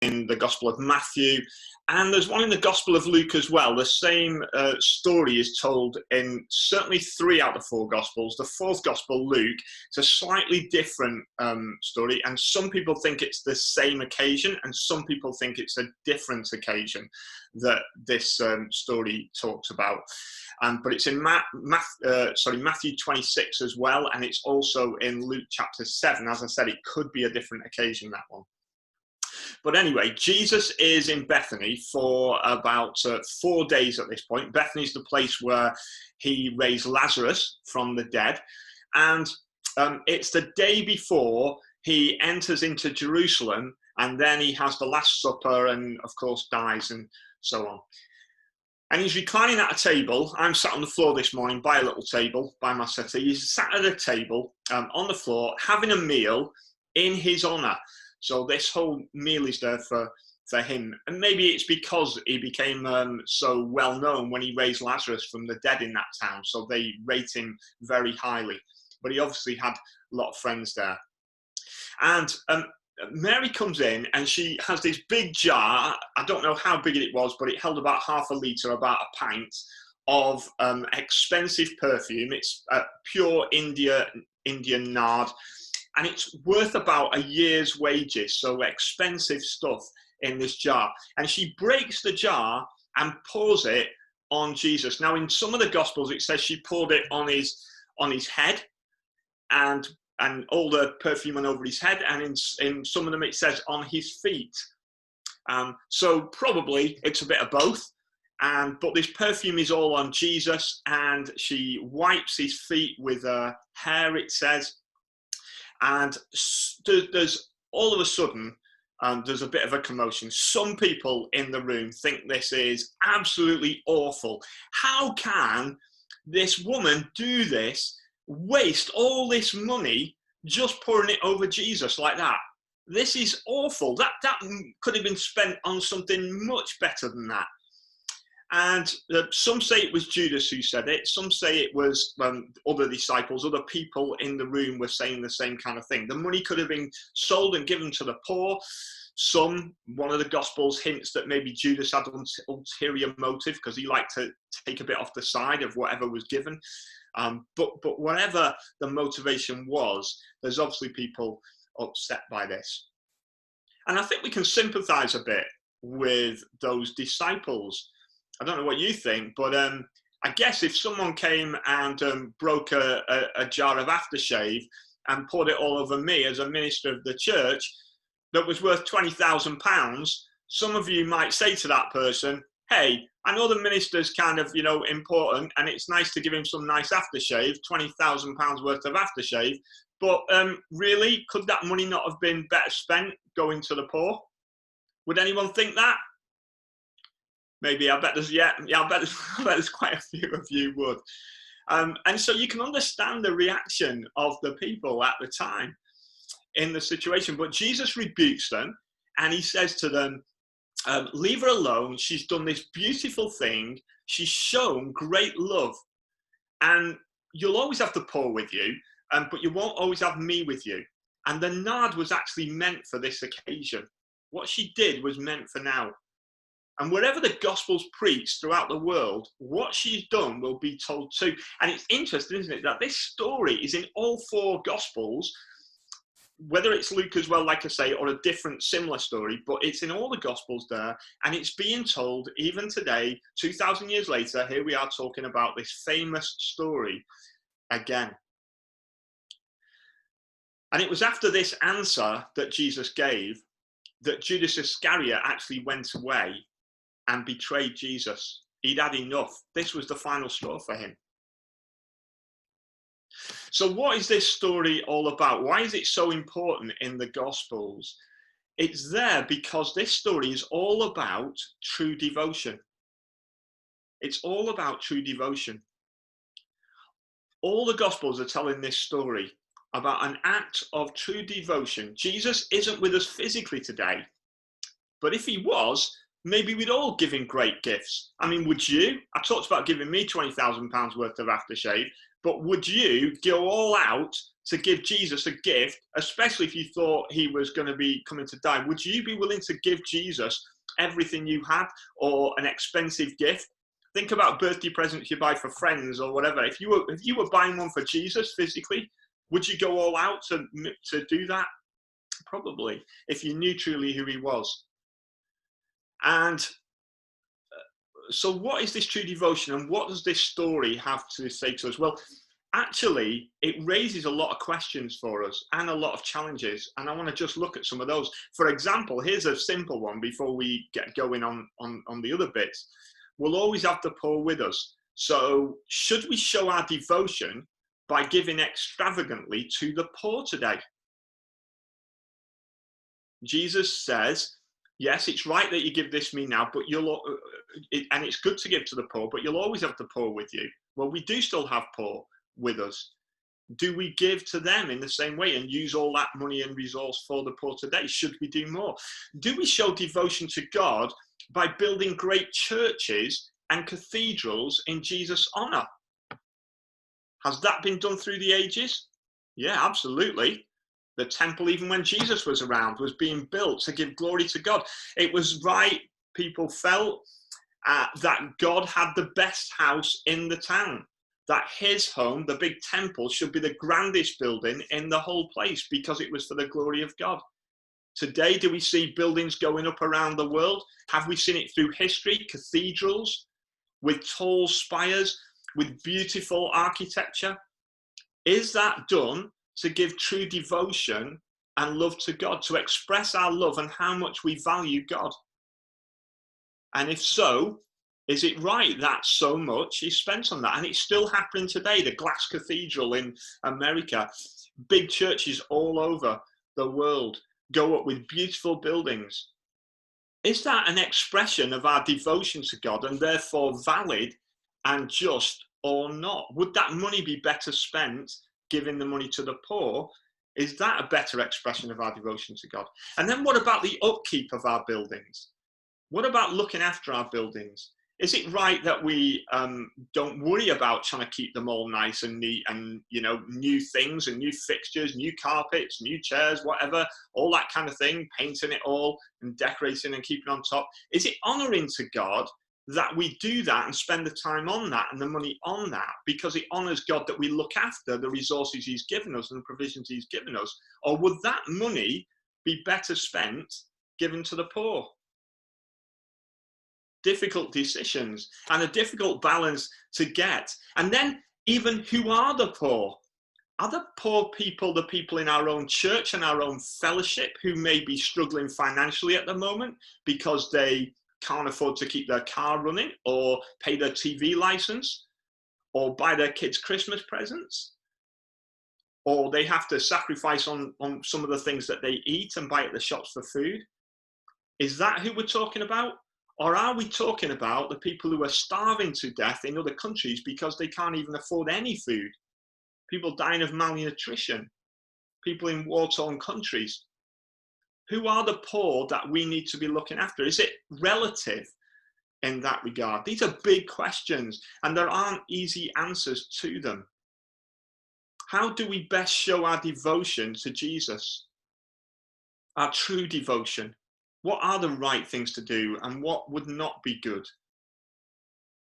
in the Gospel of Matthew, and there's one in the Gospel of Luke as well. The same story is told in certainly 3 out of the 4 Gospels. The 4th Gospel, Luke, it's a slightly different story, and some people think it's the same occasion, and some people think it's a different occasion that this story talks about. But it's in Matthew 26 as well, and it's also in Luke chapter 7. As I said, it could be a different occasion, that one. But anyway, Jesus is in Bethany for about 4 days at this point. Bethany is the place where he raised Lazarus from the dead. And it's the day before he enters into Jerusalem, and then he has the Last Supper and, of course, dies and so on. And he's reclining at a table. I'm sat on the floor this morning by a little table, by my settee. He's sat at a table on the floor having a meal in his honour. So this whole meal is there for him. And maybe it's because he became so well known when he raised Lazarus from the dead in that town. So they rate him very highly. But he obviously had a lot of friends there. And Mary comes in and she has this big jar. I don't know how big it was, but it held about half a litre, about a pint of expensive perfume. It's pure Indian nard. And it's worth about a year's wages, so expensive stuff in this jar. And she breaks the jar and pours it on Jesus. Now, in some of the Gospels, it says she poured it on his head, and all the perfume went over his head. And in some of them, it says on his feet. So probably it's a bit of both. But this perfume is all on Jesus, and she wipes his feet with her hair, it says. And there's all of a sudden, there's a bit of a commotion. Some people in the room think this is absolutely awful. How can this woman do this, waste all this money just pouring it over Jesus like that? This is awful. That could have been spent on something much better than that. And some say it was Judas who said it. Some say it was other disciples, other people in the room were saying the same kind of thing. The money could have been sold and given to the poor. One of the Gospels hints that maybe Judas had an ulterior motive because he liked to take a bit off the side of whatever was given. But whatever the motivation was, there's obviously people upset by this. And I think we can sympathize a bit with those disciples. I don't know what you think, but I guess if someone came and broke a jar of aftershave and poured it all over me as a minister of the church that was worth £20,000, some of you might say to that person, hey, I know the minister's kind of, important, and it's nice to give him some nice aftershave, £20,000 worth of aftershave, but really, could that money not have been better spent going to the poor? Would anyone think that? Maybe. I bet there's quite a few of you would. And so you can understand the reaction of the people at the time in the situation. But Jesus rebukes them, and he says to them, leave her alone. She's done this beautiful thing. She's shown great love. And you'll always have the poor with you, but you won't always have me with you. And the nard was actually meant for this occasion. What she did was meant for now. And wherever the Gospels preach throughout the world, what she's done will be told too. And it's interesting, isn't it, that this story is in all 4 Gospels, whether it's Luke as well, like I say, or a different similar story, but it's in all the Gospels there. And it's being told even today, 2,000 years later, here we are talking about this famous story again. And it was after this answer that Jesus gave that Judas Iscariot actually went away and betrayed Jesus. He'd had enough. This was the final straw for him. So what is this story all about? Why is it so important in the Gospels? It's there because this story is all about true devotion. It's all about true devotion. All the Gospels are telling this story about an act of true devotion. Jesus isn't with us physically today, but if he was, maybe we'd all give him great gifts. I mean, would you? I talked about giving me £20,000 worth of aftershave. But would you go all out to give Jesus a gift, especially if you thought he was going to be coming to die? Would you be willing to give Jesus everything you had, or an expensive gift? Think about birthday presents you buy for friends or whatever. If you were buying one for Jesus physically, would you go all out to do that? Probably, if you knew truly who he was. And so what is this true devotion, and what does this story have to say to us? Well, actually, it raises a lot of questions for us and a lot of challenges, and I want to just look at some of those. For example, here's a simple one before we get going on the other bits. We'll always have the poor with us. So should we show our devotion by giving extravagantly to the poor today? Jesus says, yes, it's right that you give this me now, but and it's good to give to the poor, but you'll always have the poor with you. Well, we do still have poor with us. Do we give to them in the same way and use all that money and resource for the poor today? Should we do more? Do we show devotion to God by building great churches and cathedrals in Jesus' honor? Has that been done through the ages? Yeah, absolutely. The temple, even when Jesus was around, was being built to give glory to God. It was right, people felt, that God had the best house in the town, that his home, the big temple, should be the grandest building in the whole place because it was for the glory of God. Today, do we see buildings going up around the world? Have we seen it through history? Cathedrals with tall spires, with beautiful architecture? Is that done to give true devotion and love to God, to express our love and how much we value God? And if so, is it right that so much is spent on that? And it's still happening today. The Glass Cathedral in America, big churches all over the world go up with beautiful buildings. Is that an expression of our devotion to God and therefore valid and just or not? Would that money be better spent giving the money to the poor? Is that a better expression of our devotion to God? And then what about the upkeep of our buildings? What about looking after our buildings? Is it right that we don't worry about trying to keep them all nice and neat and, new things and new fixtures, new carpets, new chairs, whatever, all that kind of thing, painting it all and decorating and keeping on top? Is it honoring to God that we do that and spend the time on that and the money on that because it honors God that we look after the resources he's given us and the provisions he's given us? Or would that money be better spent given to the poor? Difficult decisions and a difficult balance to get. And then even who are the poor? Are the poor people the people in our own church and our own fellowship who may be struggling financially at the moment because they can't afford to keep their car running or pay their TV license or buy their kids Christmas presents? Or they have to sacrifice on some of the things that they eat and buy at the shops for food? Is that who we're talking about? Or are we talking about the people who are starving to death in other countries because they can't even afford any food? People dying of malnutrition, people in war-torn countries. Who are the poor that we need to be looking after? Is it relative in that regard? These are big questions, and there aren't easy answers to them. How do we best show our devotion to Jesus? Our true devotion. What are the right things to do and what would not be good?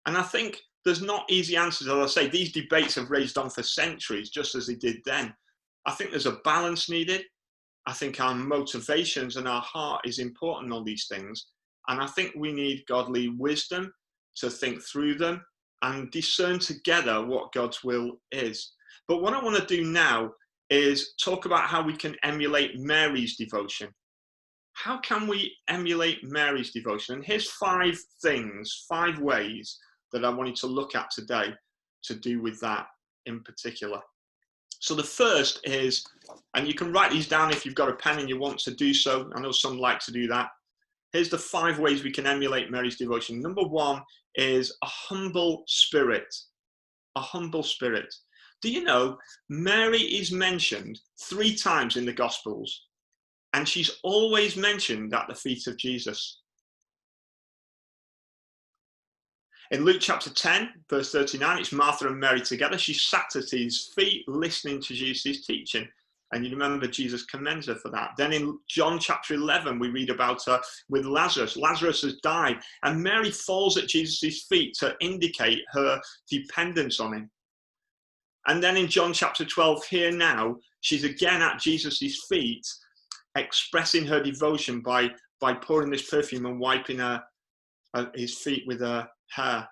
And I think there's not easy answers. As I say, these debates have raged on for centuries, just as they did then. I think there's a balance needed. I think our motivations and our heart is important on these things. And I think we need godly wisdom to think through them and discern together what God's will is. But what I want to do now is talk about how we can emulate Mary's devotion. How can we emulate Mary's devotion? And here's 5 things, 5 ways that I wanted to look at today to do with that in particular. So the first is, and you can write these down if you've got a pen and you want to do so. I know some like to do that. Here's the 5 ways we can emulate Mary's devotion. Number 1 is a humble spirit. A humble spirit. Do you know Mary is mentioned 3 times in the Gospels? And she's always mentioned at the feet of Jesus. In Luke chapter 10, verse 39, it's Martha and Mary together. She sat at his feet listening to Jesus' teaching. And you remember Jesus commends her for that. Then in John chapter 11, we read about her with Lazarus. Lazarus has died, and Mary falls at Jesus' feet to indicate her dependence on him. And then in John chapter 12, here now, she's again at Jesus' feet, expressing her devotion by pouring this perfume and wiping his feet with her hair.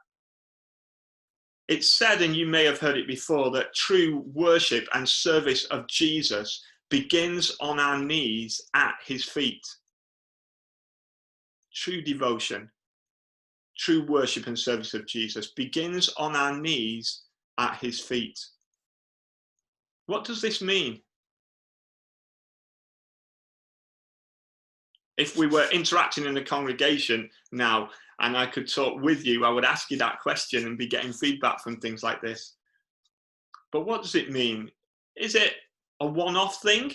It's said, and you may have heard it before, that true worship and service of Jesus begins on our knees at his feet. True devotion, true worship and service of Jesus begins on our knees at his feet. What does this mean? If we were interacting in the congregation now and I could talk with you, I would ask you that question and be getting feedback from things like this. But what does it mean? Is it a one-off thing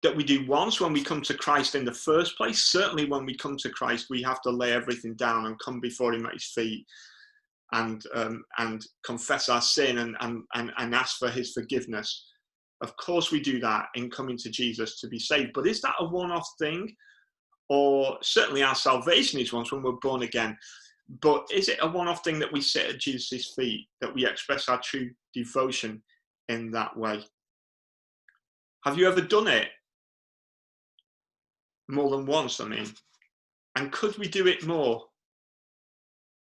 that we do once when we come to Christ in the first place? Certainly when we come to Christ, we have to lay everything down and come before him at his feet and confess our sin and ask for his forgiveness. Of course we do that in coming to Jesus to be saved. But is that a one-off thing? Or certainly our salvation is once when we're born again. But is it a one-off thing that we sit at Jesus' feet, that we express our true devotion in that way? Have you ever done it? More than once, I mean. And could we do it more?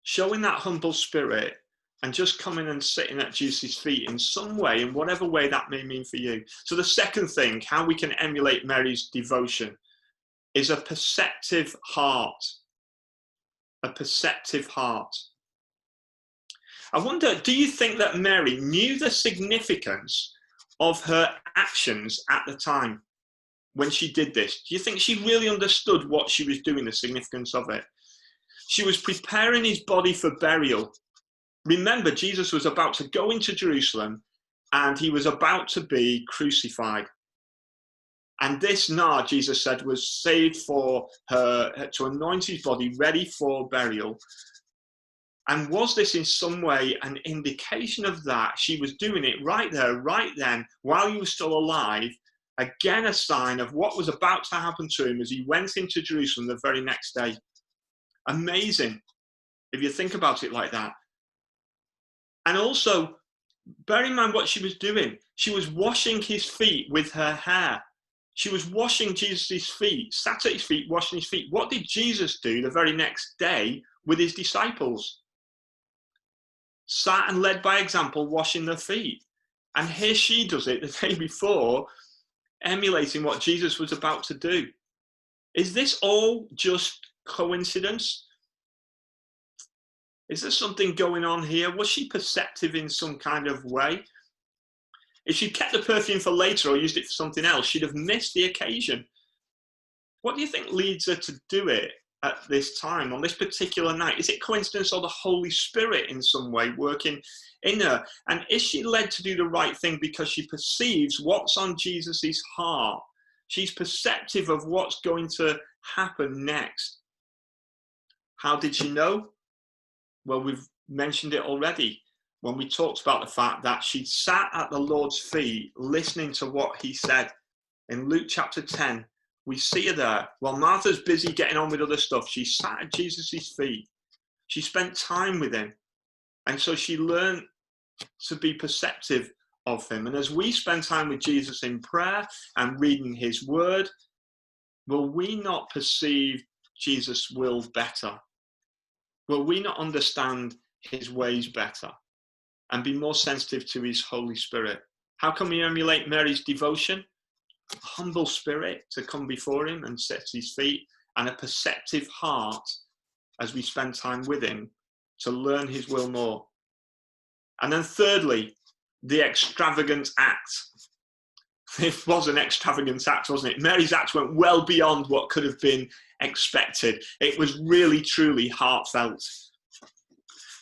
Showing that humble spirit and just coming and sitting at Jesus' feet in some way, in whatever way that may mean for you. So the second thing, how we can emulate Mary's devotion, is a perceptive heart. A perceptive heart. I wonder, do you think that Mary knew the significance of her actions at the time when she did this? Do you think she really understood what she was doing, the significance of it? She was preparing his body for burial. Remember, Jesus was about to go into Jerusalem and he was about to be crucified. And this nard, Jesus said, was saved for her to anoint his body ready for burial. And was this in some way an indication of that? She was doing it right there, right then, while he was still alive. Again, a sign of what was about to happen to him as he went into Jerusalem the very next day. Amazing, if you think about it like that. And also, bear in mind what she was doing. She was washing his feet with her hair. She was washing Jesus' feet, sat at his feet, washing his feet. What did Jesus do the very next day with his disciples? Sat and led by example, washing their feet. And here she does it the day before, emulating what Jesus was about to do. Is this all just coincidence? Is there something going on here? Was she perceptive in some kind of way? If she'd kept the perfume for later or used it for something else, she'd have missed the occasion. What do you think leads her to do it at this time, on this particular night? Is it coincidence or the Holy Spirit in some way working in her? And is she led to do the right thing because she perceives what's on Jesus's heart? She's perceptive of what's going to happen next. How did she know? Well, we've mentioned it already when we talked about the fact that she sat at the Lord's feet listening to what he said. In Luke chapter 10, we see her there. While Martha's busy getting on with other stuff, she sat at Jesus' feet. She spent time with him. And so she learned to be perceptive of him. And as we spend time with Jesus in prayer and reading his word, will we not perceive Jesus' will better? Will we not understand his ways better and be more sensitive to his Holy Spirit? How can we emulate Mary's devotion? A humble spirit to come before him and sit at his feet, and a perceptive heart as we spend time with him to learn his will more. And then thirdly, the extravagant act. It was an extravagant act, wasn't it? Mary's act went well beyond what could have been expected. It was really, truly heartfelt.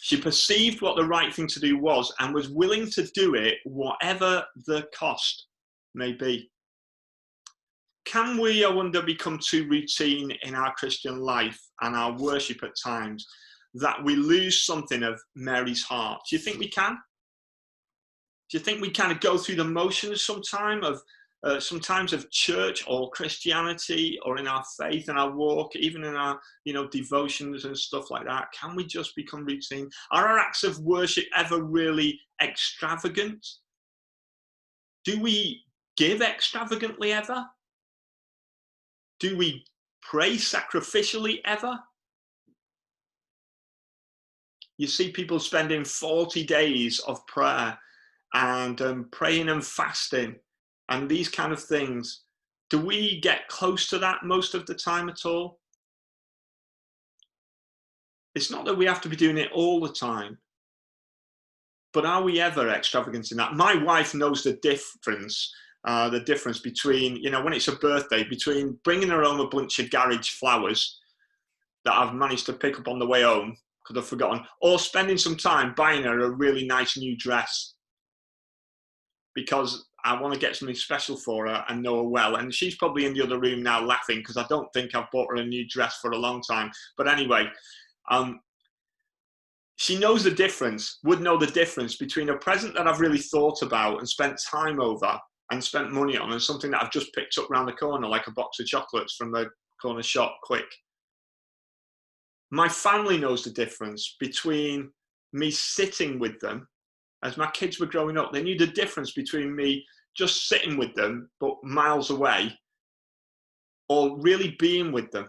She perceived what the right thing to do was and was willing to do it, whatever the cost may be. Can we, I wonder, become too routine in our Christian life and our worship at times that we lose something of Mary's heart? Do you think we can? Do you think we kind of go through the motions sometimes of church or Christianity, or in our faith and our walk, even in our, devotions and stuff like that? Can we just become routine? Are our acts of worship ever really extravagant? Do we give extravagantly ever? Do we pray sacrificially ever? You see people spending 40 days of prayer and praying and fasting and these kind of things. Do we get close to that most of the time at all? It's not that we have to be doing it all the time, but are we ever extravagant in that? My wife knows the difference between, when it's a birthday, between bringing her home a bunch of garage flowers that I've managed to pick up on the way home because I've forgotten, or spending some time buying her a really nice new dress because I want to get something special for her and know her well. And she's probably in the other room now laughing because I don't think I've bought her a new dress for a long time. But anyway, she knows the difference, would know the difference between a present that I've really thought about and spent time over and spent money on, and something that I've just picked up around the corner, like a box of chocolates from the corner shop, quick. My family knows the difference between me sitting with them. As my kids were growing up, they knew the difference between me just sitting with them, but miles away, or really being with them,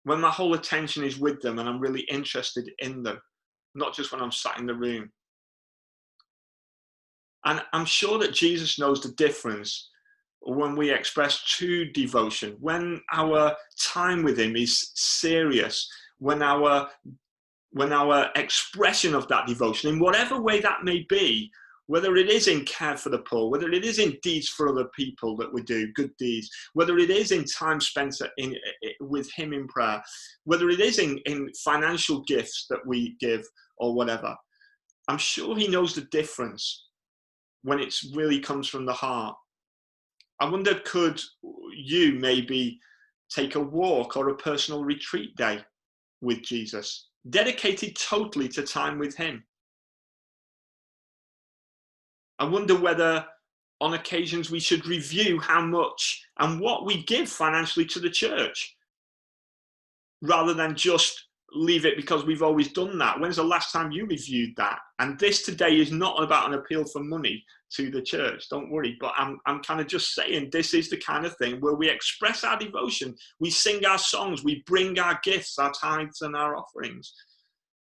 when my whole attention is with them and I'm really interested in them, not just when I'm sat in the room. And I'm sure that Jesus knows the difference when we express true devotion, when our time with him is serious, when our expression of that devotion, in whatever way that may be, whether it is in care for the poor, whether it is in deeds for other people that we do, good deeds, whether it is in time spent with him in prayer, whether it is in financial gifts that we give or whatever. I'm sure he knows the difference when it really comes from the heart. I wonder, could you maybe take a walk or a personal retreat day with Jesus, dedicated totally to time with him? I wonder whether on occasions we should review how much and what we give financially to the church, rather than just leave it because we've always done that. When's the last time you reviewed that? And this today is not about an appeal for money to the church, don't worry, but I'm kind of just saying this is the kind of thing where we express our devotion, we sing our songs, we bring our gifts, our tithes and our offerings,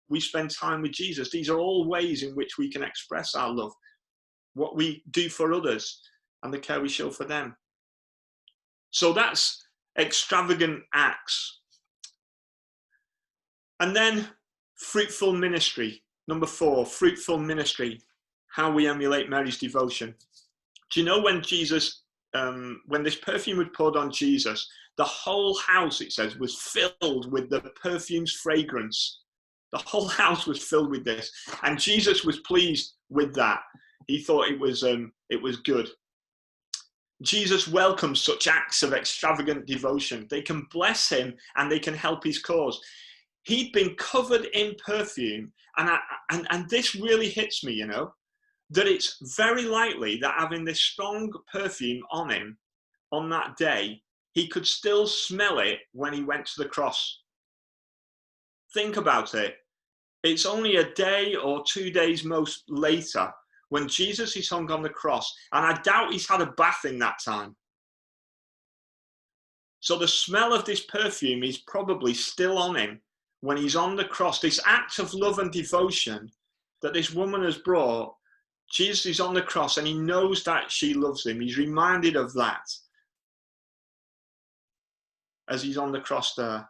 we spend time with Jesus. These are all ways in which we can express our love, what we do for others and the care we show for them. So that's extravagant acts. And then fruitful ministry. Number 4, fruitful ministry. How we emulate Mary's devotion. Do you know when when this perfume was poured on Jesus, the whole house, it says, was filled with the perfume's fragrance. The whole house was filled with this. And Jesus was pleased with that. He thought it was good. Jesus welcomes such acts of extravagant devotion. They can bless him and they can help his cause. He'd been covered in perfume, and this really hits me, that it's very likely that having this strong perfume on him on that day, he could still smell it when he went to the cross. Think about it. It's only a day or 2 days most later when Jesus is hung on the cross, and I doubt he's had a bath in that time. So the smell of this perfume is probably still on him when he's on the cross. This act of love and devotion that this woman has brought, Jesus is on the cross and he knows that she loves him. He's reminded of that as he's on the cross there.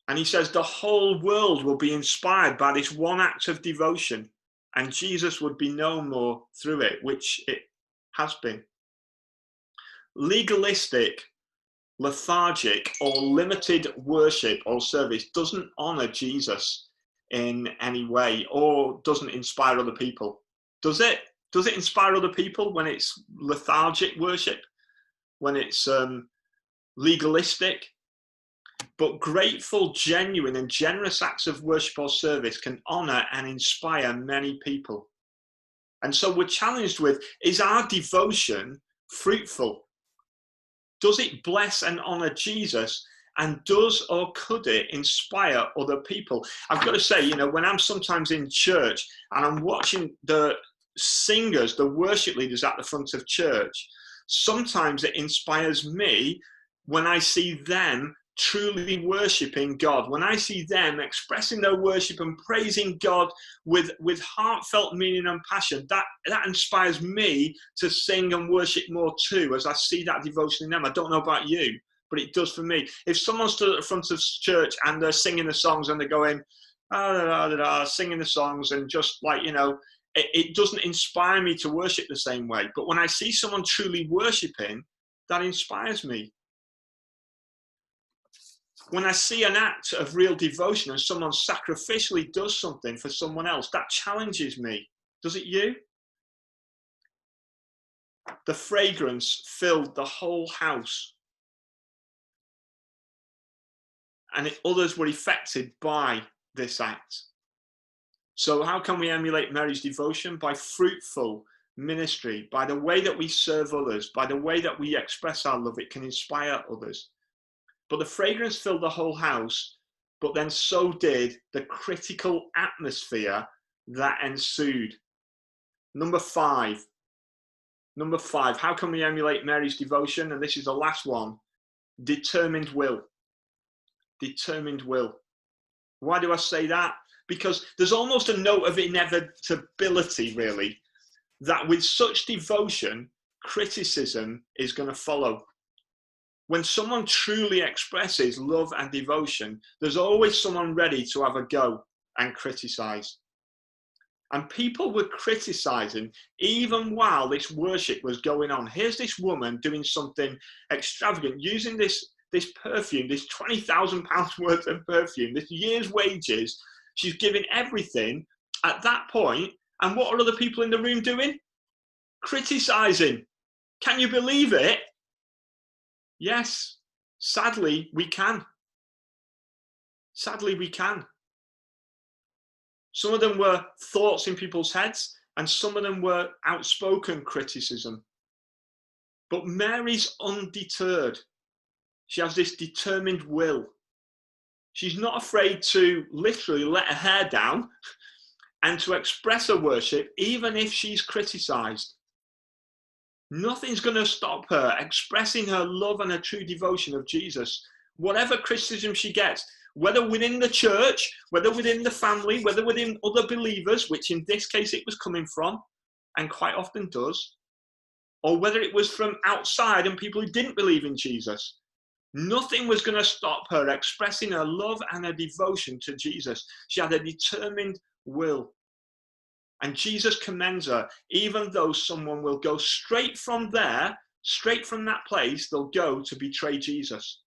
And he says the whole world will be inspired by this one act of devotion, and Jesus would be known more through it, which it has been. Legalistic, lethargic, or limited worship or service doesn't honor Jesus in any way, or doesn't inspire other people. Does it? Does it inspire other people when it's lethargic worship? When it's legalistic? But grateful, genuine, and generous acts of worship or service can honor and inspire many people. And so we're challenged with, is our devotion fruitful? Does it bless and honor Jesus? And does or could it inspire other people? I've got to say, you know, when I'm sometimes in church and I'm watching the singers, the worship leaders at the front of church, sometimes it inspires me when I see them truly worshiping God, when I see them expressing their worship and praising God with heartfelt meaning and passion. That inspires me to sing and worship more too, as I see that devotion in them. I don't know about you, but it does for me. If someone stood at the front of church and they're singing the songs and they're going, ah, da, da, da, singing the songs, and just like, you know, it doesn't inspire me to worship the same way. But when I see someone truly worshiping, that inspires me. When I see an act of real devotion and someone sacrificially does something for someone else, that challenges me. Does it you? The fragrance filled the whole house, and others were affected by this act. So how can we emulate Mary's devotion? By fruitful ministry, by the way that we serve others, by the way that we express our love. It can inspire others. But the fragrance filled the whole house, but then so did the critical atmosphere that ensued. Number five, how can we emulate Mary's devotion? And this is the last one, determined will. Determined will. Why do I say that? Because there's almost a note of inevitability, really, that with such devotion, criticism is going to follow. When someone truly expresses love and devotion, there's always someone ready to have a go and criticize. And people were criticizing even while this worship was going on. Here's this woman doing something extravagant, using this perfume, this £20,000 worth of perfume, this year's wages. She's giving everything at that point. And what are other people in the room doing? Criticizing. Can you believe it? Yes, sadly, we can. Sadly, we can. Some of them were thoughts in people's heads, and some of them were outspoken criticism. But Mary's undeterred. She has this determined will. She's not afraid to literally let her hair down and to express her worship, even if she's criticized. Nothing's going to stop her expressing her love and her true devotion of Jesus. Whatever criticism she gets, whether within the church, whether within the family, whether within other believers, which in this case it was coming from, and quite often does, or whether it was from outside and people who didn't believe in Jesus, nothing was going to stop her expressing her love and her devotion to Jesus. She had a determined will. And Jesus commends her, even though someone will go straight from there, straight from that place, they'll go to betray Jesus.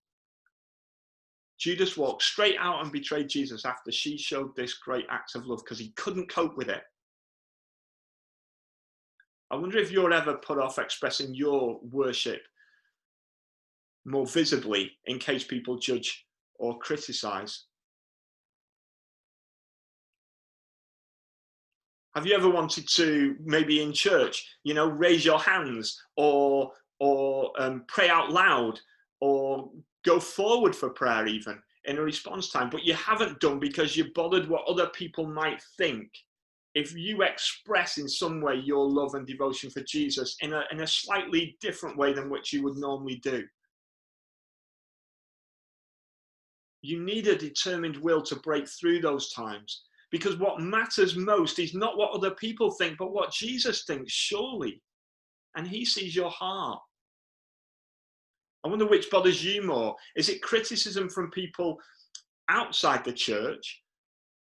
Judas walked straight out and betrayed Jesus after she showed this great act of love because he couldn't cope with it. I wonder if you're ever put off expressing your worship more visibly in case people judge or criticize. Have you ever wanted to, maybe in church, raise your hands or pray out loud or go forward for prayer even in a response time, but you haven't done because you're bothered what other people might think? If you express in some way your love and devotion for Jesus in a slightly different way than what you would normally do, you need a determined will to break through those times. Because what matters most is not what other people think, but what Jesus thinks, surely. And he sees your heart. I wonder which bothers you more. Is it criticism from people outside the church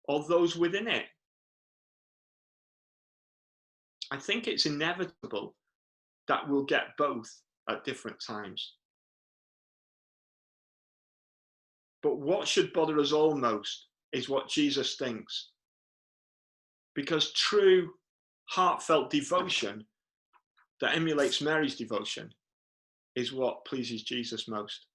or those within it? I think it's inevitable that we'll get both at different times. But what should bother us all most is what Jesus thinks. Because true, heartfelt devotion that emulates Mary's devotion is what pleases Jesus most.